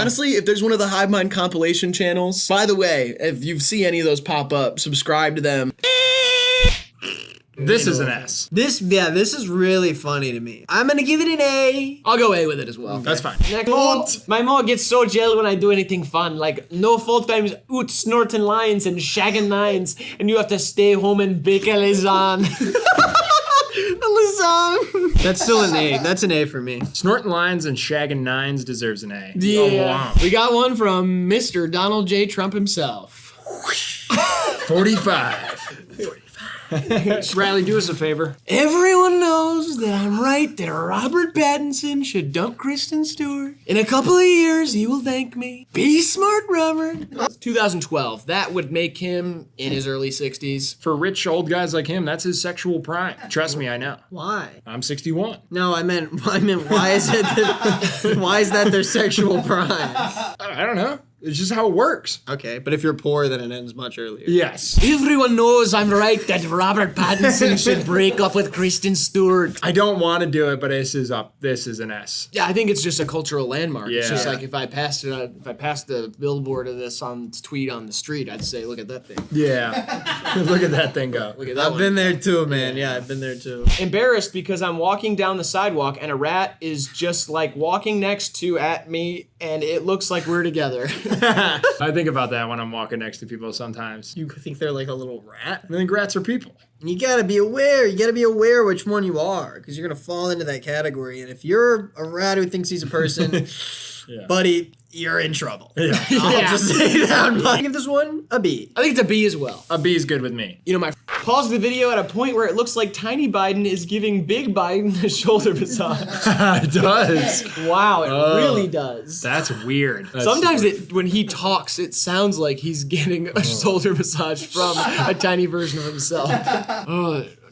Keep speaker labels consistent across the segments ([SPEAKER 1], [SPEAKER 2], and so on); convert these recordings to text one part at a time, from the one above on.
[SPEAKER 1] Honestly, if there's one of the Hivemind compilation channels, by the way, if you see any of those pop up, subscribe to them.
[SPEAKER 2] This is an S.
[SPEAKER 3] This is really funny to me. I'm gonna give it an A.
[SPEAKER 1] I'll go A with it as well.
[SPEAKER 2] That's fine.
[SPEAKER 4] My mom gets so jealous when I do anything fun, like no full times out snorting lions and shagging nines, and you have to stay home and bake a lasagna.
[SPEAKER 3] That's still an A. That's an A for me.
[SPEAKER 2] Snorting lines and shagging nines deserves an A.
[SPEAKER 1] Yeah.
[SPEAKER 2] Oh, wow.
[SPEAKER 1] We got one from Mr. Donald J. Trump himself.
[SPEAKER 2] 45. Riley, do us a favor.
[SPEAKER 1] Everyone knows that I'm right that Robert Pattinson should dump Kristen Stewart. In a couple of years, he will thank me. Be smart, Robert. 2012. That would make him in his early 60s.
[SPEAKER 2] For rich old guys like him, that's his sexual prime. Trust me, I know.
[SPEAKER 3] Why?
[SPEAKER 2] I'm 61.
[SPEAKER 3] No, I meant why is that their sexual prime?
[SPEAKER 2] I don't know. It's just how it works.
[SPEAKER 3] Okay, but if you're poor, then it ends much earlier.
[SPEAKER 2] Yes.
[SPEAKER 1] Everyone knows I'm right that Robert Pattinson should break up with Kristen Stewart.
[SPEAKER 2] I don't want to do it, but this is an S.
[SPEAKER 1] Yeah, I think it's just a cultural landmark. It's
[SPEAKER 2] Yeah.
[SPEAKER 1] just like if I passed the billboard of this on tweet on the street, I'd say, look at that thing.
[SPEAKER 2] Yeah. Look at that thing go.
[SPEAKER 1] Look at that
[SPEAKER 3] I've
[SPEAKER 1] one.
[SPEAKER 3] been there too, man. Yeah, I've been there too.
[SPEAKER 4] Embarrassed because I'm walking down the sidewalk and a rat is just like walking next to at me, and it looks like we're together.
[SPEAKER 2] I think about that when I'm walking next to people sometimes.
[SPEAKER 3] You think they're like a little rat?
[SPEAKER 2] I think rats are people.
[SPEAKER 3] And you gotta be aware. You gotta be aware which one you are, because you're gonna fall into that category. And if you're a rat who thinks he's a person,
[SPEAKER 2] Yeah.
[SPEAKER 3] buddy, you're in trouble.
[SPEAKER 2] Yeah.
[SPEAKER 3] I'll just say that. I give this one a B.
[SPEAKER 1] I think it's a B as well.
[SPEAKER 2] A B is good with me.
[SPEAKER 1] You know, my
[SPEAKER 4] Pause the video at a point where it looks like Tiny Biden is giving Big Biden a shoulder massage.
[SPEAKER 2] It does.
[SPEAKER 4] Wow, it really does.
[SPEAKER 2] That's weird.
[SPEAKER 1] sometimes when he talks, it sounds like he's getting a shoulder massage from a tiny version of himself.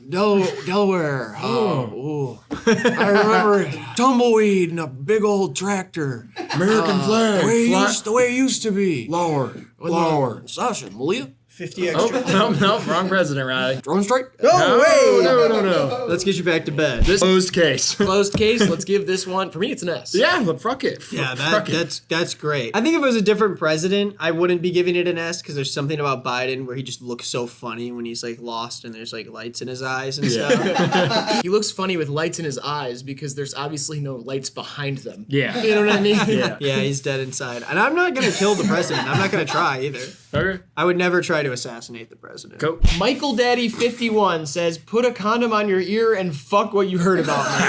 [SPEAKER 1] Delaware. Oh. I remember tumbleweed and a big old tractor.
[SPEAKER 2] American flag.
[SPEAKER 1] The way it used to be.
[SPEAKER 2] Lower.
[SPEAKER 1] Sasha, will you?
[SPEAKER 3] 50 extra.
[SPEAKER 2] No, wrong president, Riley.
[SPEAKER 1] Drone strike?
[SPEAKER 2] No.
[SPEAKER 3] Let's get you back to bed.
[SPEAKER 2] This closed case.
[SPEAKER 1] Closed case. Let's give this one. For me, it's an S.
[SPEAKER 2] Yeah, but fuck it.
[SPEAKER 3] Yeah,
[SPEAKER 2] Fuck it.
[SPEAKER 3] that's great. I think if it was a different president, I wouldn't be giving it an S, because there's something about Biden where he just looks so funny when he's like lost and there's like lights in his eyes and stuff.
[SPEAKER 1] He looks funny with lights in his eyes because there's obviously no lights behind them.
[SPEAKER 2] Yeah.
[SPEAKER 1] You know what I mean?
[SPEAKER 2] Yeah.
[SPEAKER 3] Yeah, he's dead inside. And I'm not gonna kill the president. I'm not gonna try either.
[SPEAKER 2] Okay.
[SPEAKER 3] I would never try to assassinate the president.
[SPEAKER 2] Go.
[SPEAKER 4] Michael Daddy 51 says, put a condom on your ear and fuck what you heard about me.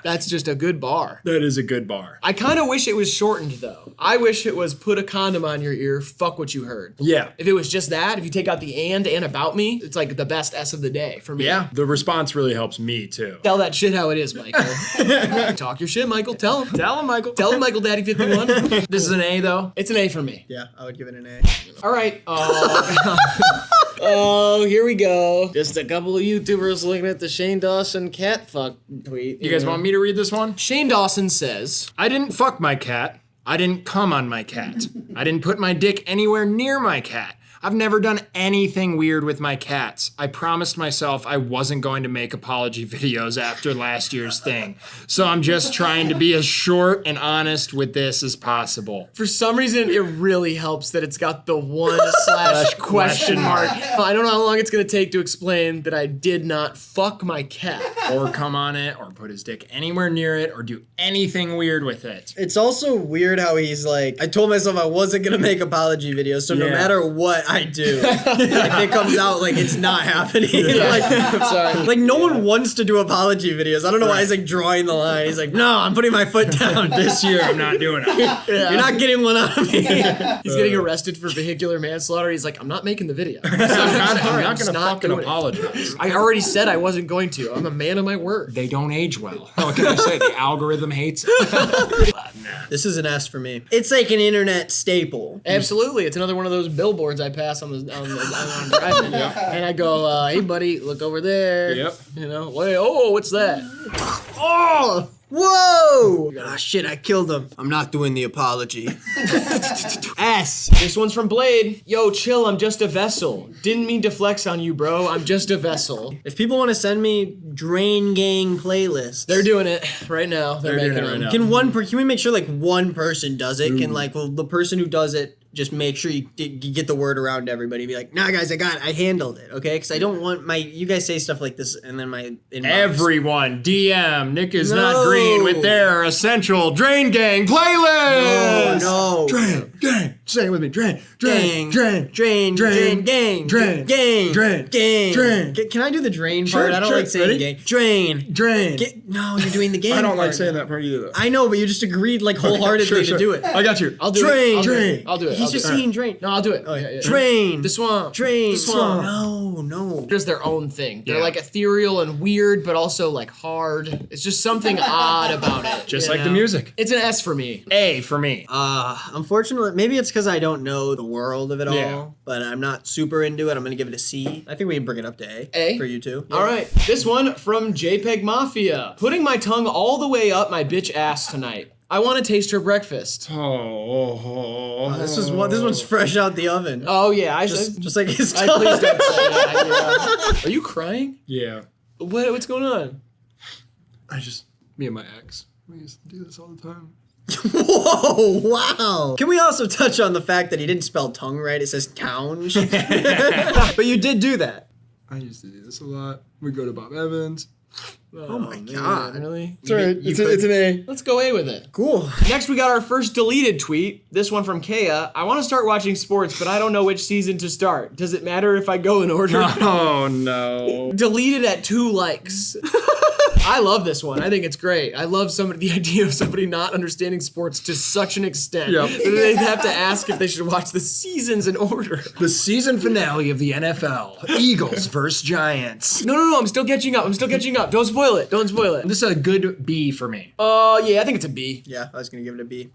[SPEAKER 1] That's just a good bar.
[SPEAKER 2] That is a good bar.
[SPEAKER 1] I kind of wish it was shortened though. I wish it was put a condom on your ear, fuck what you heard.
[SPEAKER 2] Yeah.
[SPEAKER 1] If it was just that, if you take out the and about me, it's like the best S of the day for me.
[SPEAKER 2] Yeah. The response really helps me too.
[SPEAKER 1] Tell that shit how it is, Michael. Talk your shit, Michael. Tell him.
[SPEAKER 2] Tell him, Michael.
[SPEAKER 1] Tell him, Michael Daddy 51.
[SPEAKER 2] This is an A though.
[SPEAKER 1] It's an A for me.
[SPEAKER 3] Yeah, I would give it an A.
[SPEAKER 1] All right. Oh, here we go. Just a couple of YouTubers looking at the Shane Dawson cat fuck tweet.
[SPEAKER 2] You guys want me to read this one?
[SPEAKER 1] Shane Dawson says,
[SPEAKER 2] I didn't fuck my cat. I didn't come on my cat. I didn't put my dick anywhere near my cat. I've never done anything weird with my cats. I promised myself I wasn't going to make apology videos after last year's thing. So I'm just trying to be as short and honest with this as possible.
[SPEAKER 1] for some reason, it really helps that it's got the one / question mark. I don't know how long it's going to take to explain that I did not fuck my cat.
[SPEAKER 2] Or come on it, or put his dick anywhere near it, or do anything weird with it.
[SPEAKER 3] It's also weird how he's like, I told myself I wasn't gonna make apology videos, so no
[SPEAKER 2] Yeah.
[SPEAKER 3] matter what I do, if it comes out like it's not happening, like no one wants to do apology videos. I don't know why he's like drawing the line. He's like, no, I'm putting my foot down.
[SPEAKER 2] This year, I'm not doing it.
[SPEAKER 3] You're not getting one out of me.
[SPEAKER 1] He's getting arrested for vehicular manslaughter. He's like, I'm not making the video.
[SPEAKER 2] I'm not
[SPEAKER 1] just
[SPEAKER 2] gonna
[SPEAKER 1] not
[SPEAKER 2] fucking
[SPEAKER 1] doing it.
[SPEAKER 2] apologize.
[SPEAKER 1] I already said I wasn't going to. I'm a man of my word.
[SPEAKER 2] They don't age well. What can I say? The algorithm hates it.
[SPEAKER 3] This is an S for me. It's like an internet staple.
[SPEAKER 1] Absolutely, it's another one of those billboards I pass on the driving, and I go, "Hey, buddy, look over there."
[SPEAKER 2] Yep.
[SPEAKER 1] You know, wait, oh, what's that? Oh,
[SPEAKER 3] Whoa! Ah, shit, I killed him. I'm not doing the apology.
[SPEAKER 4] S. This one's from Blade. Yo, chill, I'm just a vessel. Didn't mean to flex on you, bro. I'm just a vessel.
[SPEAKER 3] If people want to send me Drain Gang playlists,
[SPEAKER 4] They're doing it right now. They're
[SPEAKER 2] doing
[SPEAKER 4] making
[SPEAKER 2] it right
[SPEAKER 4] them.
[SPEAKER 2] now.
[SPEAKER 3] can we make sure like one person does it? Can like the person who does it just make sure you get the word around to everybody? Be like, nah, guys, I handled it, okay? Because I don't want you guys say stuff like this and then my inbox.
[SPEAKER 2] Everyone, DM Nick is not green with their essential Drain Gang playlist.
[SPEAKER 3] No.
[SPEAKER 2] Drain Gang. Say it with me. Drain
[SPEAKER 3] Gang,
[SPEAKER 2] Gang.
[SPEAKER 3] drain, gang,
[SPEAKER 2] Drain.
[SPEAKER 3] gang,
[SPEAKER 2] Drain.
[SPEAKER 3] gang.
[SPEAKER 2] Drain.
[SPEAKER 3] Can I do the drain
[SPEAKER 2] Sure,
[SPEAKER 3] part? I don't
[SPEAKER 2] sure.
[SPEAKER 3] like saying
[SPEAKER 2] Ready?
[SPEAKER 3] gang. Drain.
[SPEAKER 2] Drain.
[SPEAKER 3] No, you're doing the gang.
[SPEAKER 2] I don't like
[SPEAKER 3] part.
[SPEAKER 2] saying that part either though.
[SPEAKER 3] I know, but you just agreed like wholeheartedly
[SPEAKER 2] Sure.
[SPEAKER 3] to do it.
[SPEAKER 2] I got you.
[SPEAKER 4] I'll do
[SPEAKER 3] Drain.
[SPEAKER 4] it. I'll do
[SPEAKER 2] Drain.
[SPEAKER 4] it. I'll do it.
[SPEAKER 3] He's
[SPEAKER 4] I'll
[SPEAKER 3] just
[SPEAKER 4] do it.
[SPEAKER 3] saying drain.
[SPEAKER 4] No, I'll do it.
[SPEAKER 3] Oh,
[SPEAKER 4] Yeah.
[SPEAKER 3] Drain.
[SPEAKER 4] The swamp.
[SPEAKER 3] Drain.
[SPEAKER 4] The swamp.
[SPEAKER 3] No.
[SPEAKER 4] Just their own thing. They're
[SPEAKER 2] Yeah.
[SPEAKER 4] like ethereal and weird, but also like hard. It's just something odd about it.
[SPEAKER 2] Just
[SPEAKER 4] you
[SPEAKER 2] like the
[SPEAKER 4] know?
[SPEAKER 2] music.
[SPEAKER 4] It's an S for me.
[SPEAKER 2] A for me.
[SPEAKER 3] Unfortunately, maybe it's because I don't know the world of it all,
[SPEAKER 2] Yeah.
[SPEAKER 3] but I'm not super into it. I'm gonna give it a C. I think we can bring it up to A.
[SPEAKER 4] A?
[SPEAKER 3] For you too.
[SPEAKER 4] All right, this one from JPEGMafia. Putting my tongue all the way up my bitch ass tonight. I want to taste her breakfast.
[SPEAKER 3] This one's fresh out the oven.
[SPEAKER 4] Oh yeah,
[SPEAKER 3] Just like his
[SPEAKER 4] I
[SPEAKER 3] tongue.
[SPEAKER 4] please don't say that. Yeah. Are you crying?
[SPEAKER 2] Yeah.
[SPEAKER 4] What's going on?
[SPEAKER 2] Me and my ex, we used to do this all the time.
[SPEAKER 3] Whoa, wow. Can we also touch on the fact that he didn't spell tongue right? It says townge. But you did do that.
[SPEAKER 2] I used to do this a lot. We'd go to Bob Evans.
[SPEAKER 3] Oh my
[SPEAKER 4] man,
[SPEAKER 3] God.
[SPEAKER 4] Really?
[SPEAKER 2] It's alright. It's an A.
[SPEAKER 4] Let's go A with it.
[SPEAKER 3] Cool.
[SPEAKER 4] Next, we got our first deleted tweet. This one from Kea. I want to start watching sports, but I don't know which season to start. Does it matter if I go in order?
[SPEAKER 2] Oh no.
[SPEAKER 4] Deleted at 2 likes. I love this one. I think it's great. I love the idea of somebody not understanding sports to such an extent
[SPEAKER 2] Yep.
[SPEAKER 4] that they have to ask if they should watch the seasons in order.
[SPEAKER 2] The season finale of the NFL. Eagles versus Giants.
[SPEAKER 4] No, I'm still catching up. Don't spoil it.
[SPEAKER 2] This is a good B for me.
[SPEAKER 4] Yeah, I think it's a B.
[SPEAKER 3] Yeah, I was gonna give it a B.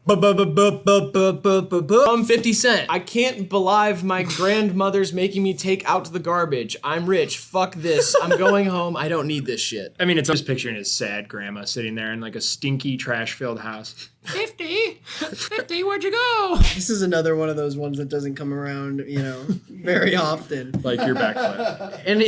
[SPEAKER 4] 50 Cent. I can't believe my grandmother's making me take out the garbage. I'm rich. Fuck this. I'm going home. I don't need this shit.
[SPEAKER 2] I mean, it's just picturing his sad grandma sitting there in like a stinky, trash-filled house. 50, where'd you go?
[SPEAKER 3] This is another one of those ones that doesn't come around, very often.
[SPEAKER 2] Like your backflip.
[SPEAKER 3] And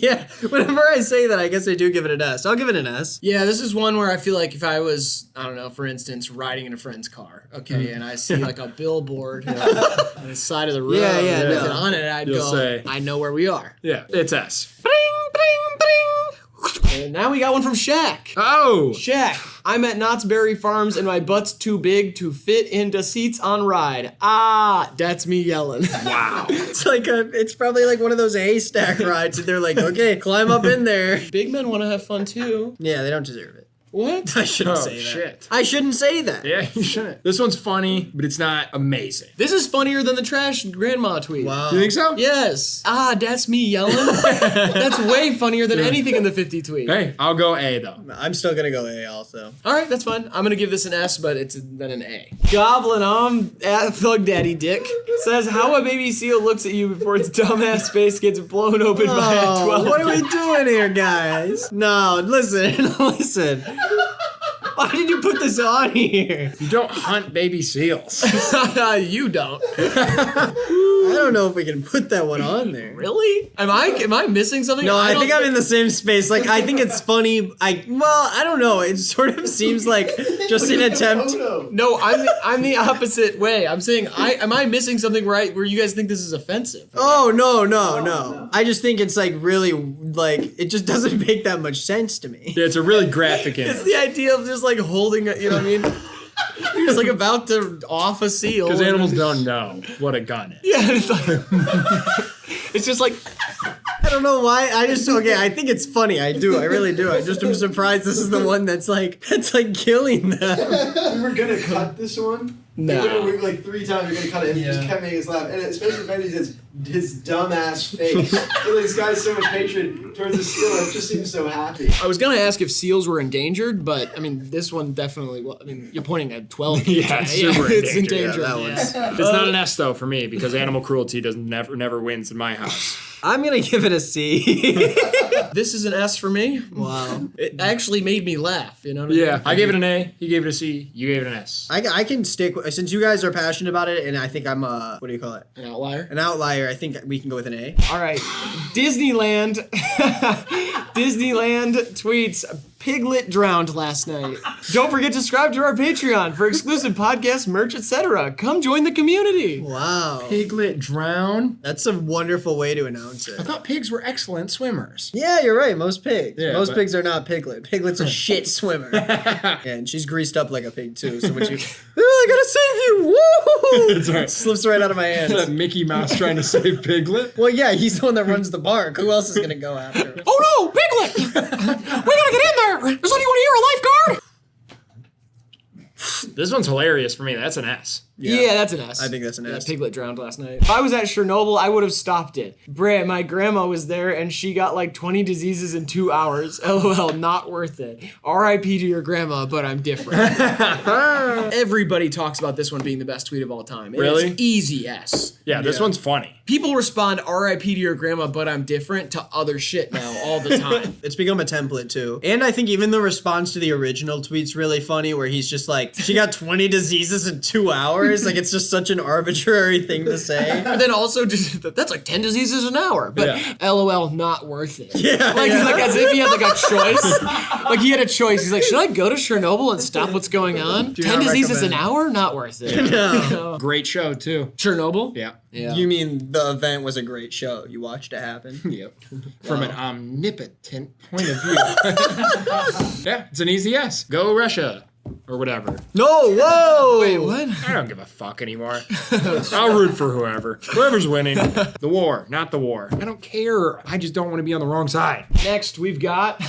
[SPEAKER 3] yeah, whenever I say that, I guess I do give it an S. I'll give it an S.
[SPEAKER 4] Yeah, this is one where I feel like if I was, I don't know, for instance, riding in a friend's car, okay, and I see like a billboard on the side of the road,
[SPEAKER 3] Yeah,
[SPEAKER 4] and
[SPEAKER 3] no.
[SPEAKER 4] on it, I'd
[SPEAKER 2] You'll
[SPEAKER 4] go,
[SPEAKER 2] say-
[SPEAKER 4] I know where we are.
[SPEAKER 2] Yeah, it's S.
[SPEAKER 4] And now we got one from Shaq.
[SPEAKER 2] Oh!
[SPEAKER 4] Shaq, I'm at Knott's Berry Farms and my butt's too big to fit into seats on ride. Ah, that's me yelling.
[SPEAKER 2] Wow.
[SPEAKER 3] It's probably like one of those haystack rides, and they're like, okay, climb up in there.
[SPEAKER 4] Big men want to have fun too.
[SPEAKER 3] Yeah, they don't deserve it.
[SPEAKER 4] What?
[SPEAKER 3] I shouldn't
[SPEAKER 2] Oh,
[SPEAKER 3] say that.
[SPEAKER 2] shit.
[SPEAKER 3] I shouldn't say that.
[SPEAKER 2] Yeah, you shouldn't. This one's funny, but it's not amazing.
[SPEAKER 4] This is funnier than the trash grandma tweet.
[SPEAKER 3] Wow.
[SPEAKER 2] You think so?
[SPEAKER 4] Yes. Ah, that's me yelling. That's way funnier than anything in the 50 tweet.
[SPEAKER 2] Hey, I'll go A though.
[SPEAKER 3] I'm still gonna go A also.
[SPEAKER 4] All right, that's fine. I'm gonna give this an S, but it's then an A. Goblin at Thug Daddy Dick says how a baby seal looks at you before its dumbass face gets blown open by a 12.
[SPEAKER 3] What are we doing here, guys? No, listen. Why did you put this on here?
[SPEAKER 2] You don't hunt baby seals.
[SPEAKER 4] You don't.
[SPEAKER 3] I don't know if we can put that one on there.
[SPEAKER 4] Really? Am I missing something?
[SPEAKER 3] No, I
[SPEAKER 4] don't
[SPEAKER 3] think I'm in the same space. Like, I think it's funny. I don't know. It sort of seems like just an attempt.
[SPEAKER 4] No, I'm the opposite way. I'm saying am I missing something right where you guys think this is offensive?
[SPEAKER 3] Oh, no. I just think it's like really, like, it just doesn't make that much sense to me.
[SPEAKER 2] Yeah, it's a really graphic
[SPEAKER 4] It's
[SPEAKER 2] image.
[SPEAKER 4] the idea of just like holding it, you know what I mean? You're just like about to off a seal.
[SPEAKER 2] Because animals don't know what a gun is.
[SPEAKER 4] Yeah, it's like it's just like
[SPEAKER 3] I don't know why. I think it's funny. I really do. I just am surprised this is the one that's like killing them.
[SPEAKER 5] We were gonna cut this one.
[SPEAKER 4] No.
[SPEAKER 5] We were like 3 times. We were gonna cut it, and he just kept making us laugh. And especially when he says his dumb ass face. And this guy has so much hatred towards the seal. It just seems so happy.
[SPEAKER 4] I was gonna ask if seals were endangered, but I mean this one definitely. Well, I mean you're pointing at 12.
[SPEAKER 2] Yeah, it's super
[SPEAKER 4] it's
[SPEAKER 2] endangered.
[SPEAKER 4] endangered.
[SPEAKER 3] Yeah, that one's.
[SPEAKER 2] It's not an S though for me because animal cruelty never wins in my house.
[SPEAKER 3] I'm gonna give it a C.
[SPEAKER 4] This is an S for me.
[SPEAKER 3] Wow.
[SPEAKER 4] It actually made me laugh, you know what I mean?
[SPEAKER 2] Yeah, I gave it an A, he gave it a C, you gave it an S.
[SPEAKER 3] I can stick with, since you guys are passionate about it, and I think I'm what do you call it?
[SPEAKER 4] An outlier.
[SPEAKER 3] An outlier. I think we can go with an A.
[SPEAKER 4] All right, Disneyland. Disneyland tweets, Piglet drowned last night. Don't forget to subscribe to our Patreon for exclusive podcast, merch, etc. Come join the community.
[SPEAKER 3] Wow.
[SPEAKER 2] Piglet drown?
[SPEAKER 3] That's a wonderful way to announce it.
[SPEAKER 2] I thought pigs were excellent swimmers.
[SPEAKER 3] Yeah, you're right. Most pigs.
[SPEAKER 2] Yeah,
[SPEAKER 3] Most
[SPEAKER 2] but-
[SPEAKER 3] pigs are not Piglet. Piglet's a shit swimmer. Yeah, and she's greased up like a pig too. So when she, I gotta save you! Woo!
[SPEAKER 2] That's right.
[SPEAKER 3] Slips right out of my
[SPEAKER 2] That
[SPEAKER 3] hands.
[SPEAKER 2] Mickey Mouse trying to save Piglet?
[SPEAKER 3] Well, yeah, he's the one that runs the park. Who else is gonna go after him?
[SPEAKER 4] Oh no, Piglet! We gotta get in there. Does anyone here a lifeguard?
[SPEAKER 2] This one's hilarious for me. That's an S.
[SPEAKER 4] Yeah, that's an S.
[SPEAKER 3] I think that's an S.
[SPEAKER 4] Piglet drowned last night. If I was at Chernobyl, I would have stopped it. Bruh, my grandma was there and she got like 20 diseases in 2 hours. LOL, not worth it. RIP to your grandma, but I'm different. Everybody talks about this one being the best tweet of all time. It
[SPEAKER 2] Really?
[SPEAKER 4] is easy S.
[SPEAKER 2] Yeah, this one's funny.
[SPEAKER 4] People respond RIP to your grandma, but I'm different to other shit now all the time.
[SPEAKER 3] It's become a template too. And I think even the response to the original tweet's really funny where he's just like, she got 20 diseases in 2 hours. Like it's just such an arbitrary thing to say.
[SPEAKER 4] But then also just that's like 10 diseases an hour. But
[SPEAKER 2] Yeah.
[SPEAKER 4] LOL, not worth it.
[SPEAKER 3] Yeah,
[SPEAKER 4] Like,
[SPEAKER 3] yeah.
[SPEAKER 4] like as if he had like a choice. Like he had a choice. He's like, should I go to Chernobyl and stop what's going on? 10
[SPEAKER 3] not
[SPEAKER 4] diseases an
[SPEAKER 3] recommend.
[SPEAKER 4] hour? Not worth it.
[SPEAKER 3] No.
[SPEAKER 2] Great show, too.
[SPEAKER 4] Chernobyl?
[SPEAKER 2] Yeah.
[SPEAKER 4] Yeah.
[SPEAKER 3] You mean the event was a great show? You watched it happen?
[SPEAKER 2] Yep. From an omnipotent point of view. Yeah, it's an easy S. Go Russia. Or whatever.
[SPEAKER 3] No, whoa!
[SPEAKER 4] Wait, what?
[SPEAKER 2] I don't give a fuck anymore. I'll root for whoever. Whoever's winning. The war, not the war. I don't care. I just don't want to be on the wrong side.
[SPEAKER 4] Next, we've got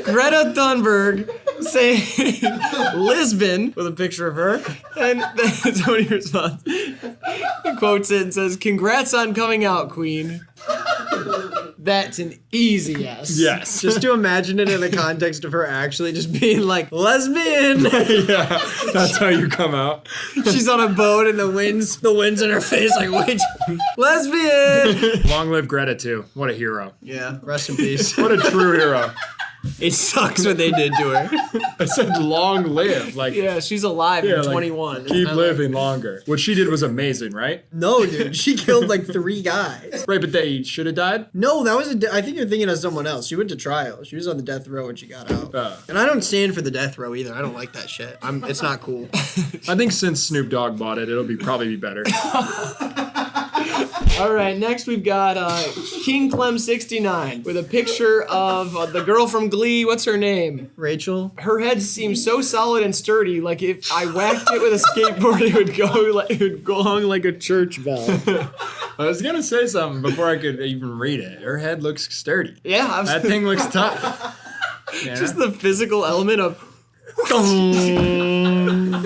[SPEAKER 4] Greta Thunberg saying Lisbon with a picture of her. And then Tony responds, quotes it and says, congrats on coming out, Queen. That's an easy yes.
[SPEAKER 2] Yes.
[SPEAKER 3] Just to imagine it in the context of her actually just being like, lesbian!
[SPEAKER 2] Yeah, that's how you come out.
[SPEAKER 3] She's on a boat and the wind's in her face like, wait, lesbian!
[SPEAKER 2] Long live Greta, too. What a hero.
[SPEAKER 3] Yeah, rest in peace.
[SPEAKER 2] What a true hero.
[SPEAKER 3] It sucks what they did to her.
[SPEAKER 2] I said long live. Like,
[SPEAKER 4] Yeah, she's alive
[SPEAKER 2] yeah,
[SPEAKER 4] at
[SPEAKER 2] like,
[SPEAKER 4] 21.
[SPEAKER 2] keep living longer. What she did was amazing, right?
[SPEAKER 3] No, dude, she killed like 3 guys.
[SPEAKER 2] Right, but they should have died?
[SPEAKER 3] No, that was I think you're thinking of someone else. She went to trial. She was on the death row when she got out.
[SPEAKER 2] Oh.
[SPEAKER 3] And I don't stand for the death row either. I don't like that shit. It's not cool.
[SPEAKER 2] I think since Snoop Dogg bought it, it'll probably be better.
[SPEAKER 4] All right, next we've got King Clem69 with a picture of the girl from Glee. What's her name?
[SPEAKER 3] Rachel?
[SPEAKER 4] Her head seems so solid and sturdy. Like if I whacked it with a skateboard, it would go along like a church bell.
[SPEAKER 2] I was gonna say something before I could even read it. Her head looks sturdy.
[SPEAKER 4] Yeah,
[SPEAKER 2] That thing looks tough. Yeah.
[SPEAKER 4] just the physical element of.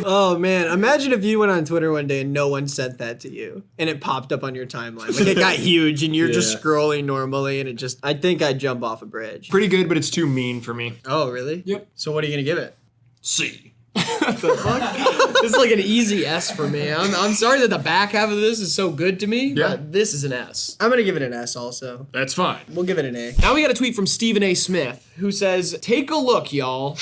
[SPEAKER 3] Oh man, imagine if you went on Twitter one day and no one sent that to you and it popped up on your timeline. Like it got huge and you're just
[SPEAKER 2] Yeah.
[SPEAKER 3] scrolling normally and I think I'd jump off a bridge.
[SPEAKER 2] Pretty good, but it's too mean for me.
[SPEAKER 3] Oh, really?
[SPEAKER 2] Yep.
[SPEAKER 3] So what are you going to give it?
[SPEAKER 2] C.
[SPEAKER 4] What the fuck? This is like an easy S for me. I'm sorry that the back half of this is so good to me,
[SPEAKER 2] Yeah.
[SPEAKER 4] but this is an S.
[SPEAKER 3] I'm going to give it an S also.
[SPEAKER 2] That's fine.
[SPEAKER 3] We'll give it an A.
[SPEAKER 4] Now we got a tweet from Stephen A. Smith who says, take a look, y'all.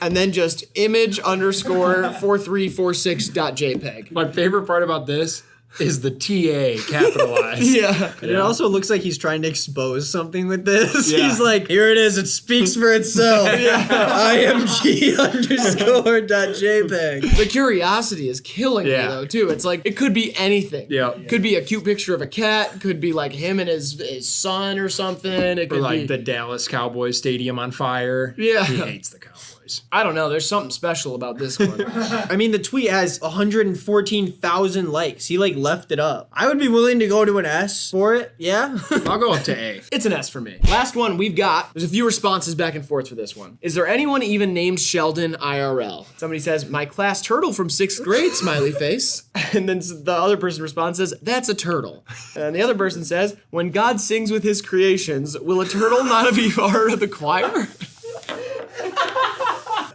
[SPEAKER 4] And then just image underscore 4346.jpg.
[SPEAKER 2] My favorite part about this is the TA capitalized.
[SPEAKER 4] Yeah.
[SPEAKER 3] And it also looks like he's trying to expose something with this.
[SPEAKER 2] Yeah.
[SPEAKER 3] He's like, here it is. It speaks for itself. IMG underscore dot JPEG.
[SPEAKER 4] The curiosity is killing me
[SPEAKER 2] Yeah.
[SPEAKER 4] though too. It's like it could be anything.
[SPEAKER 2] Yeah.
[SPEAKER 4] Could be a cute picture of a cat. Could be like him and his son or something. It
[SPEAKER 2] Or
[SPEAKER 4] could
[SPEAKER 2] like
[SPEAKER 4] be
[SPEAKER 2] the Dallas Cowboys stadium on fire.
[SPEAKER 4] Yeah.
[SPEAKER 2] He hates the Cowboys.
[SPEAKER 4] I don't know. There's something special about this one.
[SPEAKER 3] I mean, the tweet has 114,000 likes. He like left it up. I would be willing to go to an S for it. Yeah.
[SPEAKER 2] I'll go up to A.
[SPEAKER 4] It's an S for me. Last one we've got. There's a few responses back and forth for this one. Is there anyone even named Sheldon IRL? Somebody says, my class turtle from 6th grade, smiley face. And then the other person responds, says, that's a turtle. And the other person says, when God sings with his creations, will a turtle not be part of the choir?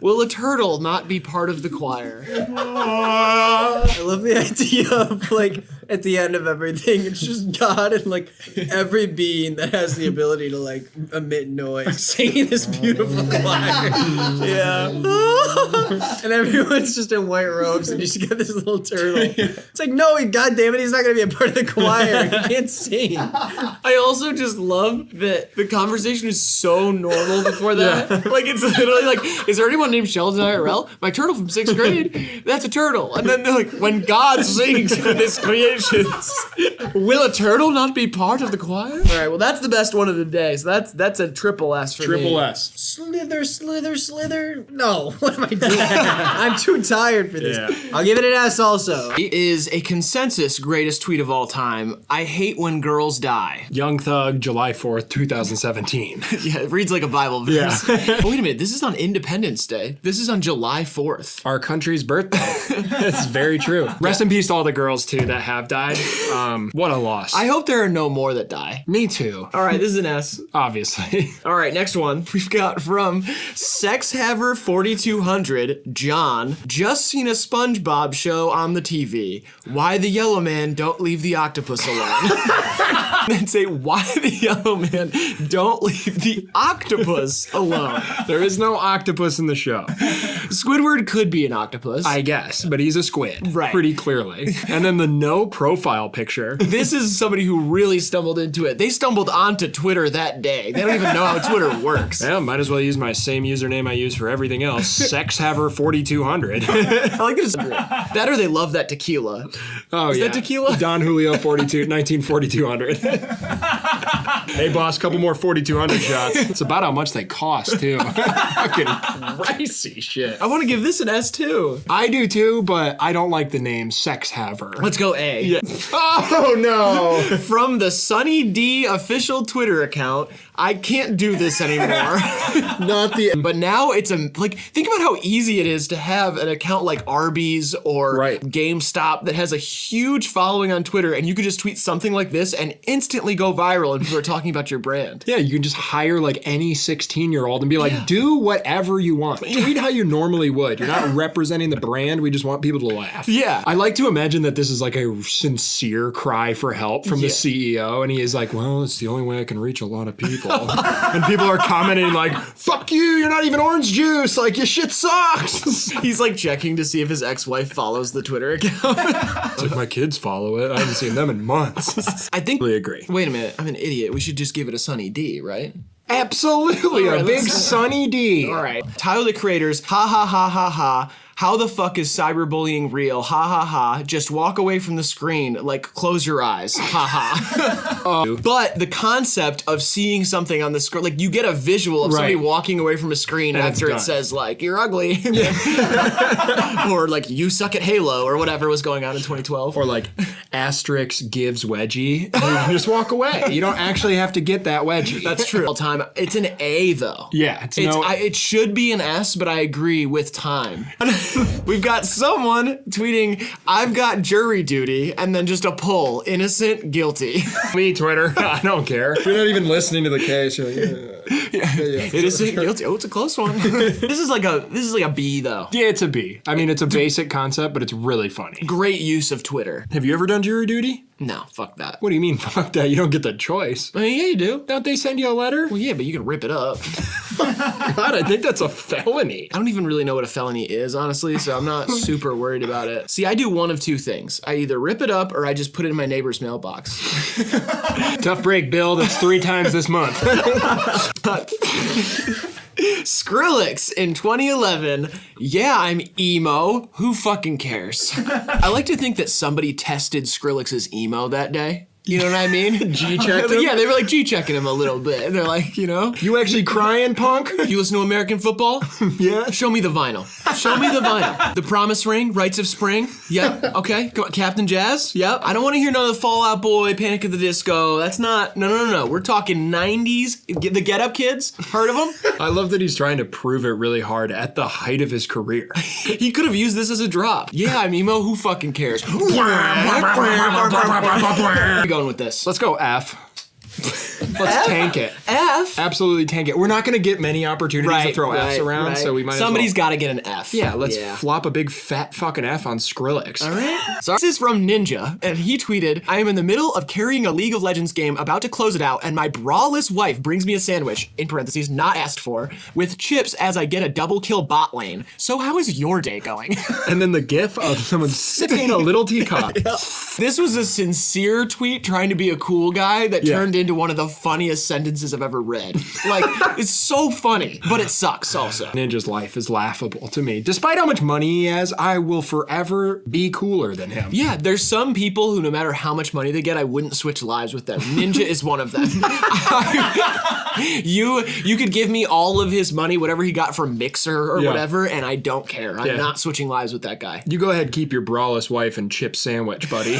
[SPEAKER 4] Will a turtle not be part of the choir?
[SPEAKER 3] I love the idea of like at the end of everything, it's just God and like every being that has the ability to like emit noise singing this beautiful choir. Yeah. And everyone's just in white robes and you just get this little turtle. It's like, no, God damn it, he's not gonna be a part of the choir. He can't sing.
[SPEAKER 4] I also just love that the conversation is so normal before that. Yeah. Like, it's literally like, is there anyone named Sheldon IRL? My turtle from 6th grade? That's a turtle. And then they're like, when God sings in his creations, will a turtle not be part of the choir? All right, well, that's the best one of the day. So that's a triple S for me.
[SPEAKER 2] Triple S.
[SPEAKER 3] Slither, slither, slither. No, what am I doing? I'm too tired for this. Yeah. I'll give it an S also.
[SPEAKER 4] It is a consensus greatest tweet of all time. I hate when girls die.
[SPEAKER 2] Young Thug, July 4th, 2017.
[SPEAKER 4] Yeah, it reads like a Bible verse. Yeah. Oh, wait a minute, this is on Independence Day. This is on July 4th.
[SPEAKER 2] Our country's birthday. It's very true. Rest in peace to all the girls, too, that have died. What a loss.
[SPEAKER 4] I hope there are no more that die.
[SPEAKER 2] Me too.
[SPEAKER 4] All right, this is an S.
[SPEAKER 2] Obviously.
[SPEAKER 4] All right, next one. We've got from SexHaver4200, John. Just seen a SpongeBob show on the TV. Why the yellow man don't leave the octopus alone. Then say, why the yellow man don't leave the octopus alone.
[SPEAKER 2] There is no octopus in the show.
[SPEAKER 4] Squidward could be an octopus.
[SPEAKER 2] I guess, but he's a squid.
[SPEAKER 4] Right.
[SPEAKER 2] Pretty clearly. And then the no profile picture.
[SPEAKER 4] This is somebody who really stumbled into it. They stumbled onto Twitter that day. They don't even know how Twitter works.
[SPEAKER 2] Yeah, might as well use my same username I use for everything else. SexHaver4200.
[SPEAKER 4] I like this. That or they love that tequila.
[SPEAKER 2] Oh,
[SPEAKER 4] is
[SPEAKER 2] yeah.
[SPEAKER 4] that tequila?
[SPEAKER 2] Don Julio 194200. Hey, boss, couple more 4200 shots. It's about how much they cost, too. Fucking pricey shit.
[SPEAKER 4] I want to give this an S too.
[SPEAKER 2] I do too, but I don't like the name Sex Haver.
[SPEAKER 4] Let's go A.
[SPEAKER 2] Yeah. Oh, no.
[SPEAKER 4] From the Sunny D official Twitter account, I can't do this anymore.
[SPEAKER 2] Not the...
[SPEAKER 4] But now it's like, think about how easy it is to have an account like Arby's or GameStop that has a huge following on Twitter, and you could just tweet something like this and instantly go viral and people are talking about your brand.
[SPEAKER 2] Yeah, you can just hire like any 16-year-old and be like, do whatever you want. Tweet how you normally would. You're not representing the brand. We just want people to laugh.
[SPEAKER 4] Yeah.
[SPEAKER 2] I like to imagine that this is like a sincere cry for help from the CEO, and he is like, well, it's the only way I can reach a lot of people. And people are commenting like, fuck you, you're not even orange juice, like your shit sucks.
[SPEAKER 4] He's like checking to see if his ex-wife follows the Twitter account.
[SPEAKER 2] It's like, my kids follow it. I haven't seen them in months.
[SPEAKER 4] I think...
[SPEAKER 2] I agree.
[SPEAKER 4] Wait a minute, I'm an idiot. We should just give it a Sunny D, right?
[SPEAKER 2] Absolutely,
[SPEAKER 4] right,
[SPEAKER 2] a big Sunny D.
[SPEAKER 4] All right. Tyler the Creator's ha ha ha ha ha. How the fuck is cyberbullying real? Ha ha ha. Just walk away from the screen, like close your eyes. Ha ha. But the concept of seeing something on the screen, like you get a visual of somebody walking away from a screen and after it says like, you're ugly. Or like, you suck at Halo or whatever was going on in 2012.
[SPEAKER 2] Or like, asterisk gives wedgie. And you can just walk away. You don't actually have to get that wedgie.
[SPEAKER 4] That's true. All time. It's an A though.
[SPEAKER 2] Yeah.
[SPEAKER 4] It should be an S, but I agree with time. We've got someone tweeting, I've got jury duty, and then just a poll, innocent, guilty.
[SPEAKER 2] Me, Twitter. I don't care. You're not even listening to the case. You're like,
[SPEAKER 4] Innocent, guilty. Oh, it's a close one. This is like a B though.
[SPEAKER 2] Yeah, it's a B. I mean, it's a basic concept, but it's really funny.
[SPEAKER 4] Great use of Twitter.
[SPEAKER 2] Have you ever done jury duty?
[SPEAKER 4] No, fuck that.
[SPEAKER 2] What do you mean, fuck that? You don't get the choice.
[SPEAKER 4] I mean, yeah, you do.
[SPEAKER 2] Don't they send you a letter?
[SPEAKER 4] Well, yeah, but you can rip it up.
[SPEAKER 2] God, I think that's a felony.
[SPEAKER 4] I don't even really know what a felony is, honestly, so I'm not super worried about it. See, I do one of two things. I either rip it up or I just put it in my neighbor's mailbox.
[SPEAKER 2] Tough break, Bill. That's 3 times this month.
[SPEAKER 4] Skrillex in 2011. Yeah, I'm emo. Who fucking cares? I like to think that somebody tested Skrillex's emo that day. You know what I mean?
[SPEAKER 2] G-checked him?
[SPEAKER 4] Yeah, they were like G-checking him a little bit. They're like, you know.
[SPEAKER 2] You actually crying, punk?
[SPEAKER 4] You listen to American football?
[SPEAKER 2] Yeah.
[SPEAKER 4] Show me the vinyl. Show me the vinyl. The Promise Ring, Rites of Spring. Yep. Okay. Come on. Captain Jazz. Yep. I don't want to hear none of the Fall Out Boy, Panic at the Disco. That's not. No. We're talking 90s. The Get Up Kids. Heard of them?
[SPEAKER 2] I love that he's trying to prove it really hard at the height of his career.
[SPEAKER 4] He could have used this as a drop. Yeah, I'm emo. Who fucking cares? Where are you going with this?
[SPEAKER 2] Let's go F. Let's tank it.
[SPEAKER 4] F.
[SPEAKER 2] Absolutely tank it. We're not going to get many opportunities to throw Fs around,
[SPEAKER 4] right.
[SPEAKER 2] so we might
[SPEAKER 4] Somebody's
[SPEAKER 2] as well.
[SPEAKER 4] got to get an F.
[SPEAKER 2] Yeah, let's flop a big fat fucking F on Skrillex.
[SPEAKER 4] All right. So this is from Ninja, and he tweeted, I am in the middle of carrying a League of Legends game, about to close it out, and my braless wife brings me a sandwich, in parentheses, not asked for, with chips as I get a double kill bot lane. So how is your day going?
[SPEAKER 2] And then the gif of someone sipping a little teacup.
[SPEAKER 4] This was a sincere tweet trying to be a cool guy that turned into one of the funniest sentences I've ever read. Like, it's so funny, but it sucks also.
[SPEAKER 2] Ninja's life is laughable to me. Despite how much money he has, I will forever be cooler than him.
[SPEAKER 4] Yeah, there's some people who no matter how much money they get, I wouldn't switch lives with them. Ninja is one of them. You could give me all of his money, whatever he got from Mixer or whatever, and I don't care. I'm not switching lives with that guy.
[SPEAKER 2] You go ahead, keep your braless wife and chip sandwich, buddy.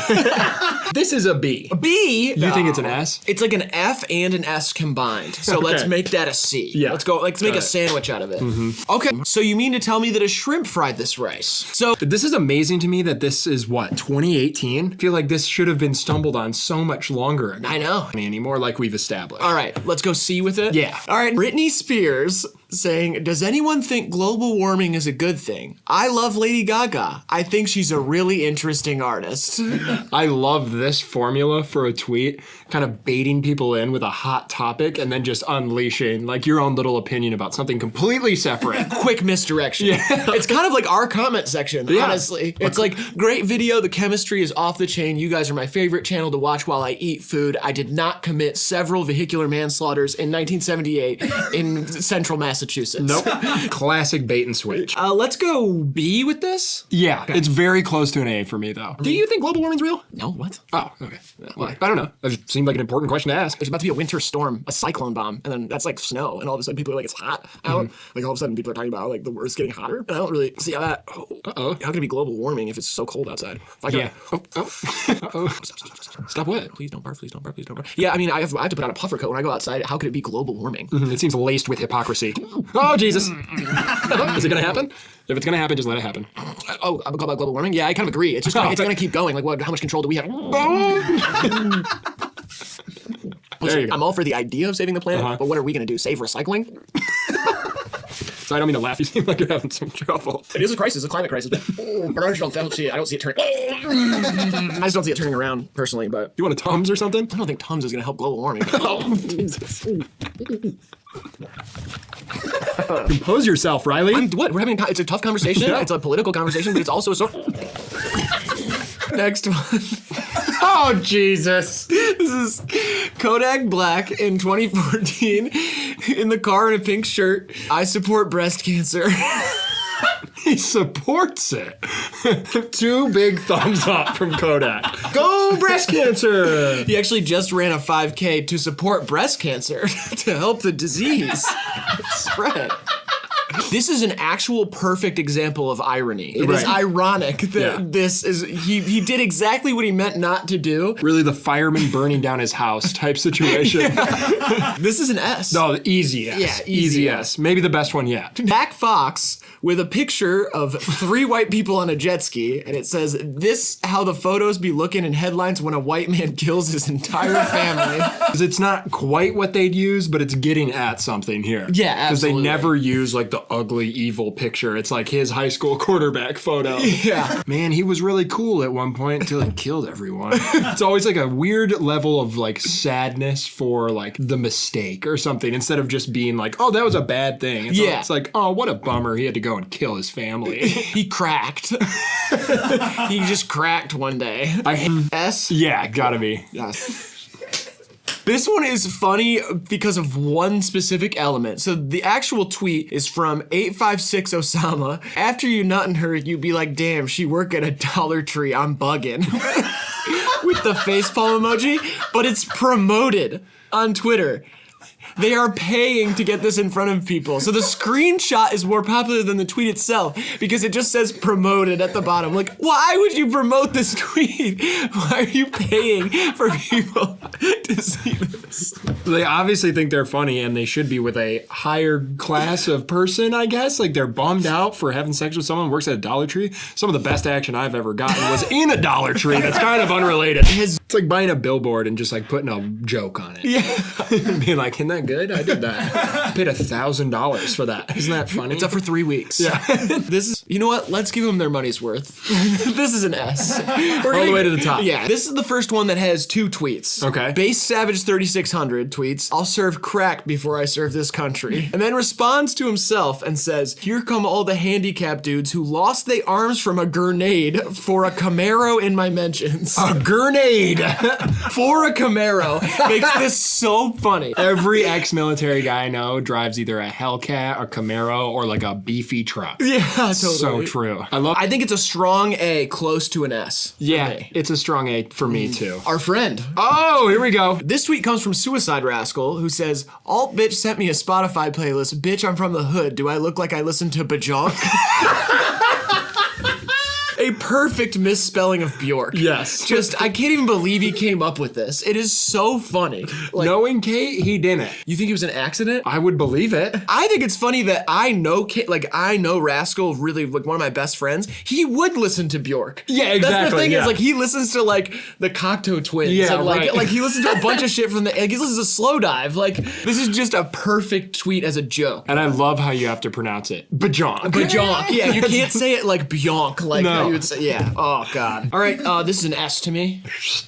[SPEAKER 2] This is a B.
[SPEAKER 4] A B?
[SPEAKER 2] You think it's an S?
[SPEAKER 4] It's like an F and an S combined. So let's make that a C.
[SPEAKER 2] Yeah.
[SPEAKER 4] Let's make a sandwich out of it. Okay, so you mean to tell me that a shrimp fried this rice? So
[SPEAKER 2] this is amazing to me that this is what, 2018? I feel like this should have been stumbled on so much longer ago.
[SPEAKER 4] I know.
[SPEAKER 2] Anymore, like we've established.
[SPEAKER 4] All right, let's go C with it?
[SPEAKER 2] Yeah.
[SPEAKER 4] All right, Britney Spears saying, does anyone think global warming is a good thing? I love Lady Gaga. I think she's a really interesting artist.
[SPEAKER 2] I love this formula for a tweet, kind of baiting people in with a hot topic and then just unleashing like your own little opinion about something completely separate.
[SPEAKER 4] Quick misdirection. Yeah. It's kind of like our comment section, honestly. It's like, great video, the chemistry is off the chain. You guys are my favorite channel to watch while I eat food. I did not commit several vehicular manslaughters in 1978 in central Massachusetts.
[SPEAKER 2] Nope. Classic bait and switch.
[SPEAKER 4] Let's go B with this.
[SPEAKER 2] Yeah, it's very close to an A for me though. Do you think global warming's real?
[SPEAKER 4] No, what?
[SPEAKER 2] Oh, okay. Well, I don't know. It seemed like an important question to ask.
[SPEAKER 4] There's about to be a winter storm, a cyclone bomb, and then that's like snow, and all of a sudden people are like, it's hot out. Like all of a sudden people are talking about like the world's getting hotter, and I don't really see how that, how can it be global warming if it's so cold outside?
[SPEAKER 2] Stop what?
[SPEAKER 4] Please don't barf, please don't barf, please don't barf. Yeah, I mean, I have to put on a puffer coat when I go outside. How could it be global warming?
[SPEAKER 2] It seems laced with hypocrisy. Oh, Jesus. Is it gonna happen? If it's gonna happen, just let it happen.
[SPEAKER 4] Oh, about global warming? Yeah, I kind of agree. It's just it's gonna keep going. Like, how much control do we have?
[SPEAKER 2] There you go.
[SPEAKER 4] I'm all for the idea of saving the planet, but what are we gonna do? Save recycling?
[SPEAKER 2] So I don't mean to laugh. You seem like you're having some trouble.
[SPEAKER 4] It is a crisis, a climate crisis. But I don't see it turning. I just don't see it turning around personally. But
[SPEAKER 2] You want a Tums or something?
[SPEAKER 4] I don't think Tums is gonna help global warming.
[SPEAKER 2] Oh, Jesus. Compose yourself, Riley.
[SPEAKER 4] What? We're having. It's a tough conversation.
[SPEAKER 2] Yeah.
[SPEAKER 4] It's a political conversation, but it's also a sort. Next one.
[SPEAKER 2] Oh, Jesus.
[SPEAKER 4] This is Kodak Black in 2014 in the car in a pink shirt. I support breast cancer.
[SPEAKER 2] He supports it. 2 big thumbs up from Kodak. Go breast cancer!
[SPEAKER 4] He actually just ran a 5K to support breast cancer to help the disease spread. This is an actual perfect example of irony. It is ironic that this is he did exactly what he meant not to do.
[SPEAKER 2] Really the fireman burning down his house type situation.
[SPEAKER 4] This is an S.
[SPEAKER 2] No, easy S.
[SPEAKER 4] Yeah,
[SPEAKER 2] easy S. Maybe the best one yet.
[SPEAKER 4] Jack Fox with a picture of 3 white people on a jet ski, and it says, "This how the photos be looking in headlines when a white man kills his entire family."
[SPEAKER 2] It's not quite what they'd use, but it's getting at something here.
[SPEAKER 4] Yeah, absolutely.
[SPEAKER 2] Because they never use like the ugly, evil picture. It's like his high school quarterback photo.
[SPEAKER 4] Yeah.
[SPEAKER 2] Man, he was really cool at one point until he killed everyone. It's always like a weird level of like sadness for like the mistake or something instead of just being like, oh, that was a bad thing. It's like, oh, what a bummer. He had to go and kill his family.
[SPEAKER 4] He cracked. He just cracked one day. S?
[SPEAKER 2] Yeah, gotta be.
[SPEAKER 4] Yes. This one is funny because of one specific element. So the actual tweet is from 856 Osama. After you nuttin' her, you'd be like, damn, she work at a Dollar Tree, I'm bugging. With the facepalm emoji, but it's promoted on Twitter. They are paying to get this in front of people. So the screenshot is more popular than the tweet itself because it just says promoted at the bottom. Like, why would you promote this tweet? Why are you paying for people to see this?
[SPEAKER 2] They obviously think they're funny and they should be with a higher class of person, I guess. Like they're bummed out for having sex with someone who works at a Dollar Tree. Some of the best action I've ever gotten was in a Dollar Tree. That's kind of unrelated. It's like buying a billboard and just like putting a joke on it.
[SPEAKER 4] Yeah.
[SPEAKER 2] Being like, isn't that good? I did that. I paid $1,000 for that. Isn't that funny?
[SPEAKER 4] It's up for 3 weeks.
[SPEAKER 2] Yeah.
[SPEAKER 4] This is, you know what? Let's give them their money's worth. This is an S.
[SPEAKER 2] All the way to the top.
[SPEAKER 4] Yeah. This is the first one that has 2 tweets.
[SPEAKER 2] Okay.
[SPEAKER 4] Base Savage 3600 tweets, I'll serve crack before I serve this country. And then responds to himself and says, here come all the handicapped dudes who lost their arms from a grenade for a Camaro in my mentions.
[SPEAKER 2] A grenade.
[SPEAKER 4] For a Camaro. Makes this so funny.
[SPEAKER 2] Every ex-military guy I know drives either a Hellcat, a Camaro, or like a beefy truck.
[SPEAKER 4] Yeah, totally.
[SPEAKER 2] So true.
[SPEAKER 4] I think it's a strong A close to an S. for
[SPEAKER 2] Yeah,
[SPEAKER 4] me.
[SPEAKER 2] it's a strong A for me too.
[SPEAKER 4] Our friend.
[SPEAKER 2] Oh, here we go.
[SPEAKER 4] This tweet comes from Suicide Rascal, who says, Alt bitch sent me a Spotify playlist. Bitch, I'm from the hood. Do I look like I listen to Bjork? A perfect misspelling of Bjork.
[SPEAKER 2] Yes.
[SPEAKER 4] Just, I can't even believe he came up with this. It is so funny. Like,
[SPEAKER 2] Knowing Kate, he didn't.
[SPEAKER 4] you think it was an accident?
[SPEAKER 2] I would believe it.
[SPEAKER 4] I think it's funny that I know I know Rascal, really like one of my best friends. He would listen to Bjork.
[SPEAKER 2] Yeah,
[SPEAKER 4] That's the
[SPEAKER 2] exactly,
[SPEAKER 4] thing
[SPEAKER 2] yeah.
[SPEAKER 4] is like he listens to like the Cocteau Twins.
[SPEAKER 2] Yeah,
[SPEAKER 4] and, like,
[SPEAKER 2] right.
[SPEAKER 4] like he listens to a bunch of shit from like he listens to Slow Dive. Like this is just a perfect tweet as a joke.
[SPEAKER 2] And I love how you have to pronounce it. Bjork.
[SPEAKER 4] Bjork. Yeah, you can't say it like Bjork like
[SPEAKER 2] No.
[SPEAKER 4] how you would say. Yeah. Oh god. All right. This is an S to me.